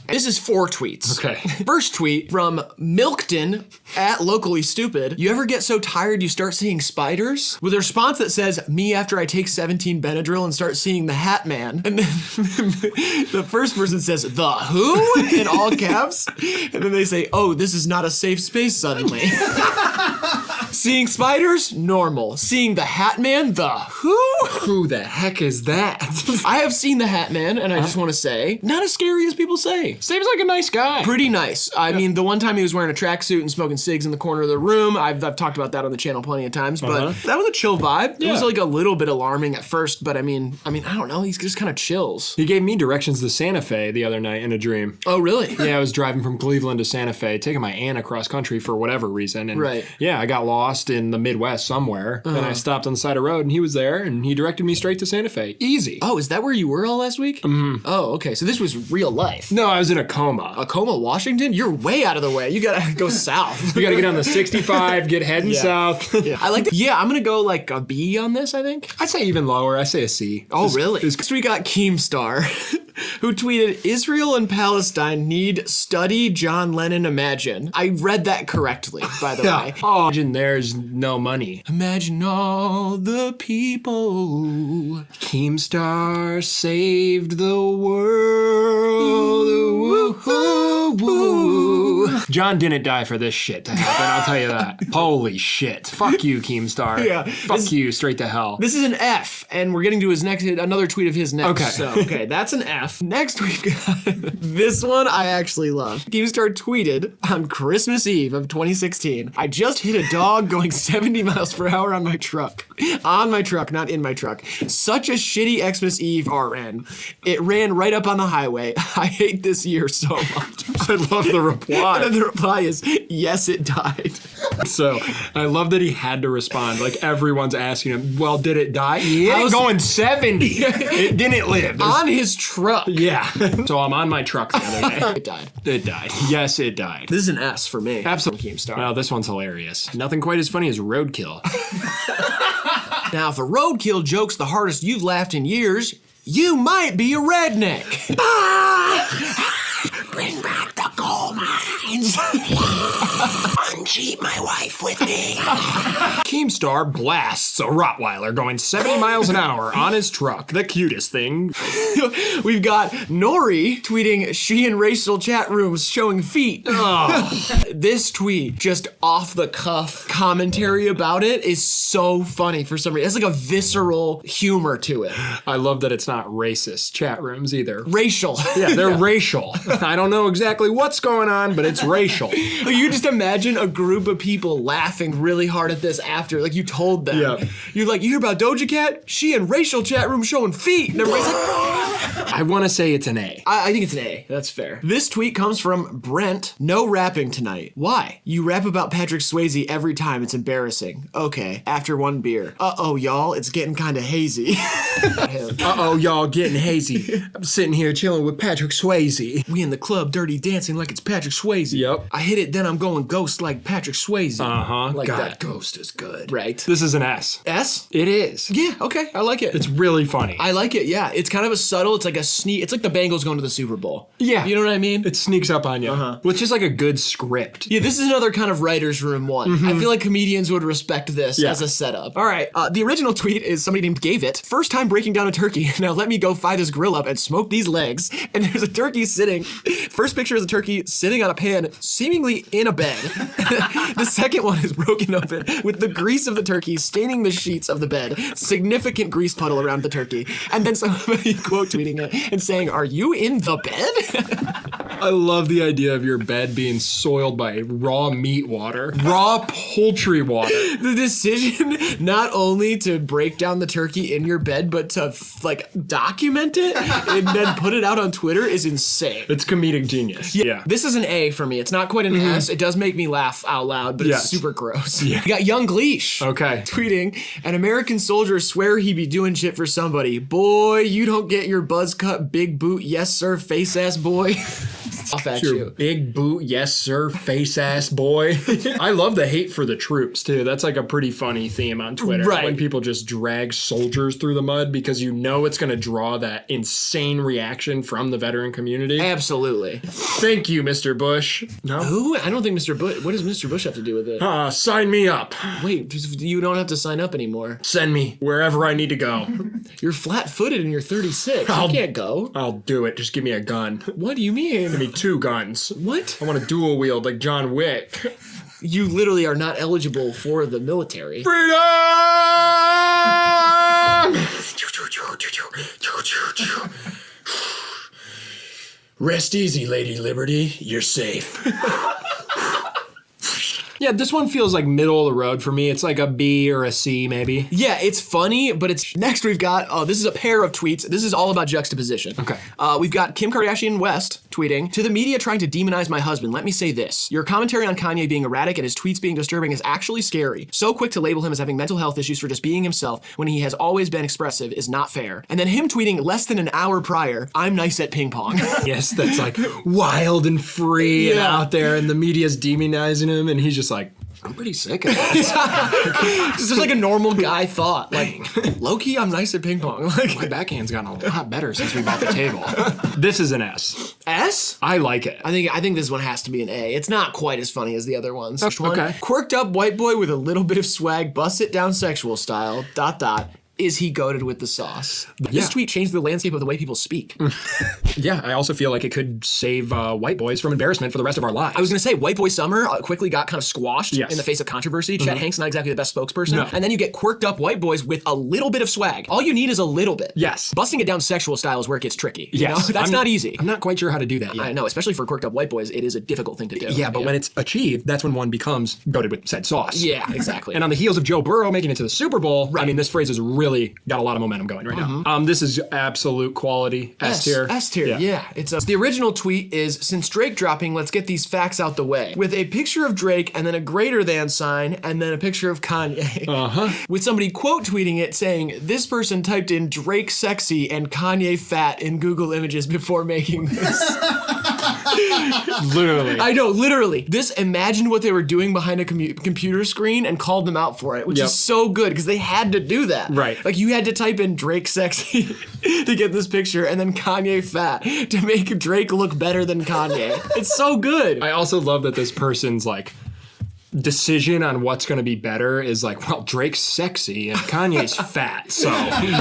[SPEAKER 4] This is 4 tweets.
[SPEAKER 2] Okay.
[SPEAKER 4] First tweet from Milkton at Locally Stupid. You ever get so tired you start seeing spiders? With a response that says, me after I take 17 Benadryl and start seeing the Hat Man. And then the first person says, the who? In all caps. And then they say, oh, this is not a safe space suddenly. Seeing spiders? Normal. Seeing the Hat Man? The who?
[SPEAKER 2] Who the heck is that?
[SPEAKER 4] I have seen the Hat Man, and I just want to say, not as scary as people say.
[SPEAKER 2] Seems like a nice guy.
[SPEAKER 4] Pretty nice. I mean, the one time he was wearing a tracksuit and smoking cigs in the corner of the room, I've talked about that on the channel plenty of times, but that was a chill vibe. It was like a little bit alarming at first, but I mean, I don't know, he's just kind of chills.
[SPEAKER 2] He gave me directions to Santa Fe the other night in a dream.
[SPEAKER 4] Oh, really?
[SPEAKER 2] Yeah, I was driving from Cleveland to Santa Fe, taking my aunt across country for whatever reason. And
[SPEAKER 4] Right.
[SPEAKER 2] yeah, I got lost in the Midwest somewhere. Then I stopped on the side of the road and he was there and he directed me straight to Santa Fe. Easy.
[SPEAKER 4] Oh, is that where you were all last week? Mm-hmm. Oh, okay. So this was real life.
[SPEAKER 2] No, I was in a coma.
[SPEAKER 4] Tacoma, Washington? You're way out of the way. You gotta go south.
[SPEAKER 2] You gotta get on the 65, get heading south.
[SPEAKER 4] Yeah. I like that. Yeah, I'm gonna go like a B on this, I think.
[SPEAKER 2] I'd say even lower. I say a C.
[SPEAKER 4] Oh, really? Next we got Keemstar, who tweeted, Israel and Palestine need study John Lennon imagine. I read that correctly, by the way.
[SPEAKER 2] Oh, imagine there's no money.
[SPEAKER 4] Imagine all the people.
[SPEAKER 2] Keemstar saved the world. Woo-hoo-woo. John didn't die for this shit to happen, I'll tell you that. Holy shit. Fuck you, Keemstar.
[SPEAKER 4] Yeah.
[SPEAKER 2] Fuck you, straight to hell.
[SPEAKER 4] This is an F, and we're getting to his next, another tweet of his next.
[SPEAKER 2] Okay.
[SPEAKER 4] So, okay, that's an F. Next we've got this one I actually love. Keemstar tweeted on Christmas Eve of 2016, I just hit a dog going 70 miles per hour on my truck. On my truck, not in my truck. Such a shitty Xmas Eve RN. It ran right up on the highway. I hate this year so much.
[SPEAKER 2] I love the reply.
[SPEAKER 4] And the reply is, yes, it died.
[SPEAKER 2] So I love that he had to respond. Like everyone's asking him, well, did it die? Yeah,
[SPEAKER 4] How's-
[SPEAKER 2] going 70. It didn't live.
[SPEAKER 4] On his truck.
[SPEAKER 2] Yeah. So I'm on my truck the other day.
[SPEAKER 4] It died.
[SPEAKER 2] It died. Yes, it died.
[SPEAKER 4] This is an S for me.
[SPEAKER 2] Absolutely.
[SPEAKER 4] Keemstar.
[SPEAKER 2] Well, this one's hilarious. Nothing quite as funny as roadkill.
[SPEAKER 4] Now, if a roadkill joke's the hardest you've laughed in years, you might be a redneck. Bring back the coal mines. Uncheat my wife with me.
[SPEAKER 2] Keemstar blasts a Rottweiler going 70 miles an hour on his truck. The cutest thing.
[SPEAKER 4] We've got Nori tweeting she in racial chat rooms showing feet. This tweet, just off the cuff commentary about it, is so funny for some reason. It's like a visceral humor to it.
[SPEAKER 2] I love that it's not racist chat rooms either.
[SPEAKER 4] Racial.
[SPEAKER 2] Yeah, they're racial. I don't know exactly what's going on, but it's racial.
[SPEAKER 4] You just imagine a group of people laughing really hard at this after. Like, you told them.
[SPEAKER 2] Yeah.
[SPEAKER 4] You're like, you hear about Doja Cat? She in racial chat room showing feet. And everybody's like,
[SPEAKER 2] I want to say it's an A.
[SPEAKER 4] I think it's an A. That's fair. This tweet comes from Brent. No rapping tonight. Why? You rap about Patrick Swayze every time. It's embarrassing. Okay. After one beer. Uh-oh, y'all. It's getting kind of hazy.
[SPEAKER 2] Uh-oh, y'all getting hazy. I'm sitting here chilling with Patrick Swayze.
[SPEAKER 4] We in the club dirty dancing like it's Patrick Swayze.
[SPEAKER 2] Yep.
[SPEAKER 4] I hit it, then I'm going ghost like Patrick Swayze.
[SPEAKER 2] Uh-huh.
[SPEAKER 4] Like
[SPEAKER 2] God,
[SPEAKER 4] that.
[SPEAKER 2] Ghost is good.
[SPEAKER 4] Right.
[SPEAKER 2] This is an S.
[SPEAKER 4] S?
[SPEAKER 2] It is.
[SPEAKER 4] Yeah, okay. I like it.
[SPEAKER 2] It's really funny.
[SPEAKER 4] I like it, yeah. It's kind of a subtle, it's like a sneak, it's like the Bengals going to the Super Bowl.
[SPEAKER 2] Yeah.
[SPEAKER 4] You know what I mean?
[SPEAKER 2] It sneaks up on you. Which is like a good script.
[SPEAKER 4] Yeah, this is another kind of writer's room one. I feel like comedians would respect this as a setup. All right, the original tweet is somebody named Gave It. First time breaking down a turkey. Now let me go fire this grill up and smoke these legs. And there's a turkey sitting. First picture is a turkey sitting on a pan, seemingly in a bed. The second one is broken open with the grease of the turkey staining the sheets of the bed. Significant grease puddle around the turkey. And then somebody quote tweeting it and saying, "Are you in the bed?"
[SPEAKER 2] I love the idea of your bed being soiled by raw meat water. Raw poultry water.
[SPEAKER 4] The decision not only to break down the turkey in your bed, but to like document it and then put it out on Twitter is insane.
[SPEAKER 2] It's comedic genius. Yeah.
[SPEAKER 4] This is an A for me. It's not quite an S. It does make me laugh out loud, but
[SPEAKER 2] Yes.
[SPEAKER 4] it's super gross.
[SPEAKER 2] Yeah.
[SPEAKER 4] You got Young Gleesh.
[SPEAKER 2] Okay.
[SPEAKER 4] Tweeting, an American soldier swear he be doing shit for somebody. Boy, you don't get your buzz cut, big boot, yes sir, face ass boy. Off at
[SPEAKER 2] Your
[SPEAKER 4] you.
[SPEAKER 2] big boot, yes sir, face ass boy. I love the hate for the troops too. That's like a pretty funny theme on Twitter.
[SPEAKER 4] Right.
[SPEAKER 2] When people just drag soldiers through the mud because you know it's going to draw that insane reaction from the veteran community.
[SPEAKER 4] Absolutely.
[SPEAKER 2] Thank you, Mr. Bush. No?
[SPEAKER 4] Who? I don't think Mr. Bush. What does Mr. Bush have to do with it?
[SPEAKER 2] Sign me up.
[SPEAKER 4] Wait, you don't have to sign up anymore.
[SPEAKER 2] Send me wherever I need to go.
[SPEAKER 4] You're flat-footed and you're 36.
[SPEAKER 2] I'll-
[SPEAKER 4] You can't go.
[SPEAKER 2] I'll do it. Just give me a gun.
[SPEAKER 4] What do you mean?
[SPEAKER 2] Give me 2 guns.
[SPEAKER 4] What?
[SPEAKER 2] I want to dual wield like John Wick.
[SPEAKER 4] You literally are not eligible for the military.
[SPEAKER 2] Freedom! Rest easy, Lady Liberty. You're safe. Yeah, this one feels like middle of the road for me. It's like a B or a C, maybe.
[SPEAKER 4] Yeah, it's funny, but it's next we've got, this is a pair of tweets. This is all about juxtaposition.
[SPEAKER 2] Okay.
[SPEAKER 4] We've got Kim Kardashian West tweeting, to the media trying to demonize my husband, let me say this. Your commentary on Kanye being erratic and his tweets being disturbing is actually scary. So quick to label him as having mental health issues for just being himself when he has always been expressive is not fair. And then him tweeting less than an hour prior, I'm nice at ping pong.
[SPEAKER 2] Yes, that's like wild and free and
[SPEAKER 4] Yeah.
[SPEAKER 2] out there, and the media's demonizing him, and he's just like, I'm pretty sick of this.
[SPEAKER 4] This is like a normal guy thought. Like, low-key, I'm nice at ping pong. Like,
[SPEAKER 2] My backhand's gotten a lot better since we bought the table. This is an S.
[SPEAKER 4] S?
[SPEAKER 2] I like it.
[SPEAKER 4] I think this one has to be an A. It's not quite as funny as the other ones.
[SPEAKER 2] Okay.
[SPEAKER 4] Quirked up white boy with a little bit of swag, bust it down sexual style, ... Is he goated with the sauce? This tweet changed the landscape of the way people speak.
[SPEAKER 2] Yeah, I also feel like it could save white boys from embarrassment for the rest of our lives.
[SPEAKER 4] I was gonna say, White Boy Summer quickly got kind of squashed
[SPEAKER 2] Yes.
[SPEAKER 4] in the face of controversy. Chet Hanks not exactly the best spokesperson.
[SPEAKER 2] No.
[SPEAKER 4] And then you get quirked up white boys with a little bit of swag. All you need is a little bit.
[SPEAKER 2] Yes.
[SPEAKER 4] Busting it down sexual style is where it gets tricky. You
[SPEAKER 2] Yes.
[SPEAKER 4] know? That's not easy.
[SPEAKER 2] I'm not quite sure how to do that yet.
[SPEAKER 4] I know, especially for quirked up white boys, it is a difficult thing to do.
[SPEAKER 2] Yeah, but when it's achieved, that's when one becomes goated with said sauce.
[SPEAKER 4] Yeah, exactly.
[SPEAKER 2] And on the heels of Joe Burrow making it to the Super Bowl, I mean, this phrase has really got a lot of momentum going right now. This is absolute quality. S tier.
[SPEAKER 4] S tier, yeah. It's the original tweet is, since Drake dropping, let's get these facts out the way. With a picture of Drake and then a greater than sign and then a picture of Kanye. With somebody quote tweeting it saying, this person typed in Drake sexy and Kanye fat in Google Images before making this.
[SPEAKER 2] Literally.
[SPEAKER 4] I know, literally. This imagined what they were doing behind a computer screen and called them out for it, which
[SPEAKER 2] Yep.
[SPEAKER 4] is so good because they had to do that.
[SPEAKER 2] Right.
[SPEAKER 4] Like you had to type in Drake sexy to get this picture and then Kanye fat to make Drake look better than Kanye. It's so good.
[SPEAKER 2] I also love that this person's like decision on what's going to be better is like, well, Drake's sexy and Kanye's fat, so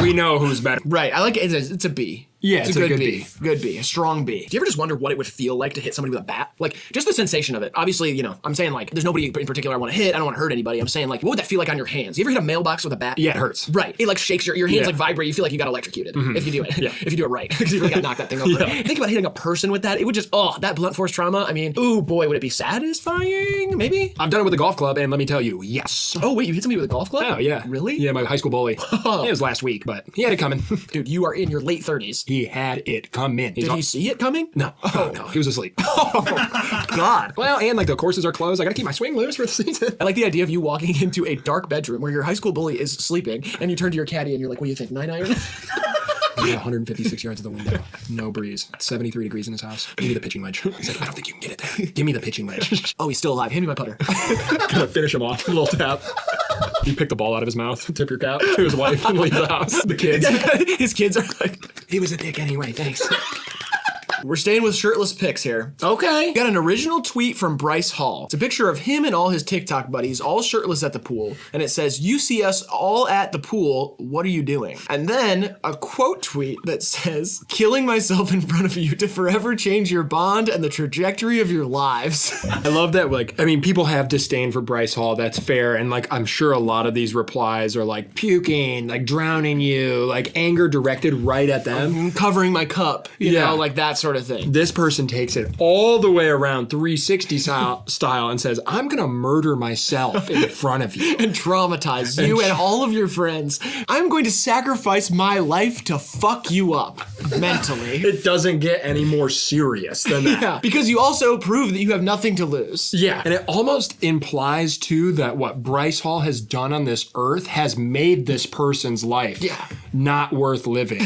[SPEAKER 2] we know who's better.
[SPEAKER 4] Right. I like it. It's a B.
[SPEAKER 2] Yeah,
[SPEAKER 4] It's a good B. Good B. A strong B. Do you ever just wonder what it would feel like to hit somebody with a bat? Like, just the sensation of it. Obviously, you know, I'm saying like, there's nobody in particular I want to hit. I don't want to hurt anybody. I'm saying like, what would that feel like on your hands? You ever hit a mailbox with a bat?
[SPEAKER 2] Yeah, it hurts.
[SPEAKER 4] Right. It like shakes your hands like vibrate. You feel like you got electrocuted if you do it. If you do it right. Because you really got to knock that thing over. Think about hitting a person with that. It would just, that blunt force trauma. I mean, ooh boy, would it be satisfying? Maybe?
[SPEAKER 2] I've done it with a golf club, and let me tell you, yes.
[SPEAKER 4] Oh wait, you hit somebody with a golf club?
[SPEAKER 2] Oh, yeah.
[SPEAKER 4] Really?
[SPEAKER 2] Yeah, my high school bully. It was last week, but he had it coming.
[SPEAKER 4] Dude, you are in your late 30s.
[SPEAKER 2] He had it coming.
[SPEAKER 4] Did he see it coming?
[SPEAKER 2] No. Oh, no. He was asleep.
[SPEAKER 4] God.
[SPEAKER 2] Well, and like the courses are closed. I gotta keep my swing loose for the season.
[SPEAKER 4] I like the idea of you walking into a dark bedroom where your high school bully is sleeping, and you turn to your caddy and you're like, what do you think, 9 iron?
[SPEAKER 2] 156 yards of the window. No breeze. 73 degrees in his house. Give me the pitching wedge. He's like, I don't think you can get it there. Give me the pitching wedge.
[SPEAKER 4] Oh, he's still alive. Hand me my putter.
[SPEAKER 2] Gonna finish him off. A little tap. You pick the ball out of his mouth, tip your cap to his wife, and leave the house. The kids.
[SPEAKER 4] His kids are like,
[SPEAKER 2] He was a dick anyway, thanks.
[SPEAKER 4] we're staying with shirtless pics here.
[SPEAKER 2] Okay.
[SPEAKER 4] Got an original tweet from Bryce Hall. It's a picture of him and all his TikTok buddies, all shirtless at the pool. And it says, you see us all at the pool, what are you doing? And then a quote tweet that says, killing myself in front of you to forever change your bond and the trajectory of your lives.
[SPEAKER 2] I love that, like, I mean, people have disdain for Bryce Hall, that's fair, and like, I'm sure a lot of these replies are like puking, like drowning you, like anger directed right at them.
[SPEAKER 4] Covering my cup, you know, like that sort of thing.
[SPEAKER 2] This person takes it all the way around 360 style and says, I'm gonna murder myself in front of you.
[SPEAKER 4] And traumatize you and all of your friends. I'm going to sacrifice my life to fuck you up mentally.
[SPEAKER 2] It doesn't get any more serious than that.
[SPEAKER 4] Yeah, because you also prove that you have nothing to lose.
[SPEAKER 2] Yeah, and it almost implies too that what Bryce Hall has done on this earth has made this person's life not worth living.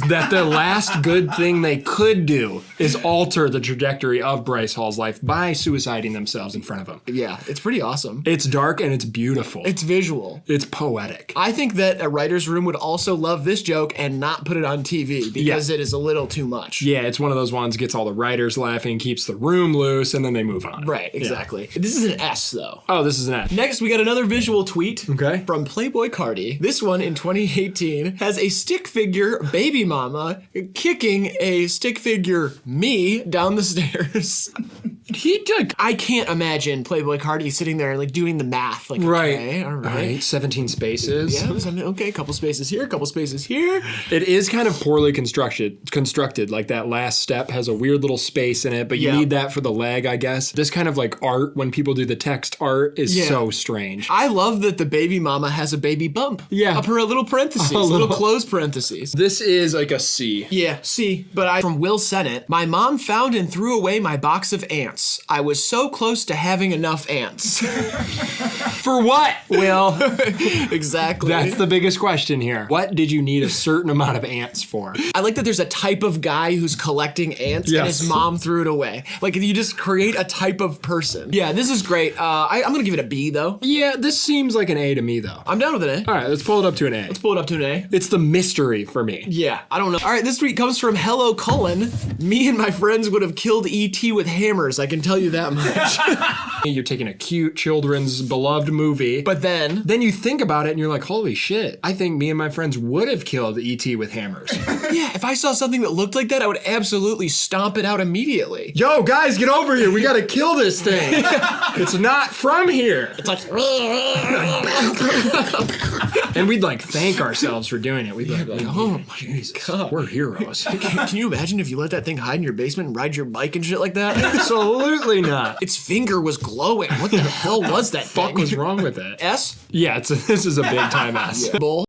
[SPEAKER 2] That the last good thing they could do is alter the trajectory of Bryce Hall's life by suiciding themselves in front of him.
[SPEAKER 4] Yeah, it's pretty awesome.
[SPEAKER 2] It's dark and it's beautiful.
[SPEAKER 4] It's visual.
[SPEAKER 2] It's poetic.
[SPEAKER 4] I think that a writer's room would also love this joke and not put it on TV because it is a little too much.
[SPEAKER 2] Yeah, it's one of those ones gets all the writers laughing, keeps the room loose, and then they move on.
[SPEAKER 4] Right, exactly. Yeah. This is an S though.
[SPEAKER 2] Oh, this is an S.
[SPEAKER 4] Next, we got another visual tweet from Playboi Carti. This one in 2018 has a stick figure baby mama kicking a stick figure me down the stairs. I can't imagine Playboi Carti sitting there like doing the math. Like, okay, all right.
[SPEAKER 2] 17 spaces.
[SPEAKER 4] Yeah, okay, a couple spaces here, a couple spaces here.
[SPEAKER 2] It is kind of poorly constructed. Like that last step has a weird little space in it, but you need that for the leg, I guess. This kind of like art, when people do the text art, is so strange.
[SPEAKER 4] I love that the baby mama has a baby bump. Yeah. Up her little parentheses, little closed parentheses.
[SPEAKER 2] This is like a C.
[SPEAKER 4] Yeah, C. But from Will Sennett, my mom found and threw away my box of ants. I was so close to having enough ants.
[SPEAKER 2] For what, Will?
[SPEAKER 4] Exactly.
[SPEAKER 2] That's the biggest question here. What did you need a certain amount of ants for?
[SPEAKER 4] I like that there's a type of guy who's collecting ants and his mom threw it away. Like you just create a type of person. Yeah, this is great. I'm gonna give it a B though.
[SPEAKER 2] Yeah, this seems like an A to me though.
[SPEAKER 4] I'm down with an A.
[SPEAKER 2] All right, let's pull it up to an A.
[SPEAKER 4] Let's pull it up to an A.
[SPEAKER 2] It's the mystery for me.
[SPEAKER 4] Yeah, I don't know. All right, this tweet comes from Hello Cullen. Me and my friends would have killed E.T. with hammers. I can tell you that much.
[SPEAKER 2] You're taking a cute children's beloved movie,
[SPEAKER 4] but then
[SPEAKER 2] you think about it and you're like, holy shit, I think me and my friends would have killed E.T. with hammers.
[SPEAKER 4] Yeah, if I saw something that looked like that, I would absolutely stomp it out immediately.
[SPEAKER 2] Yo, guys, get over here. We gotta kill this thing. It's not from here.
[SPEAKER 4] It's like,
[SPEAKER 2] and we'd like thank ourselves for doing it. We'd be like,
[SPEAKER 4] oh my
[SPEAKER 2] Jesus,
[SPEAKER 4] God,
[SPEAKER 2] we're heroes.
[SPEAKER 4] Can you imagine if you let that thing hide in your basement and ride your bike and shit like that?
[SPEAKER 2] Absolutely not.
[SPEAKER 4] Its finger was glowing. What the hell was that
[SPEAKER 2] fuck
[SPEAKER 4] thing?
[SPEAKER 2] was wrong with it?
[SPEAKER 4] S?
[SPEAKER 2] Yeah, this is a big time S.
[SPEAKER 4] Bull.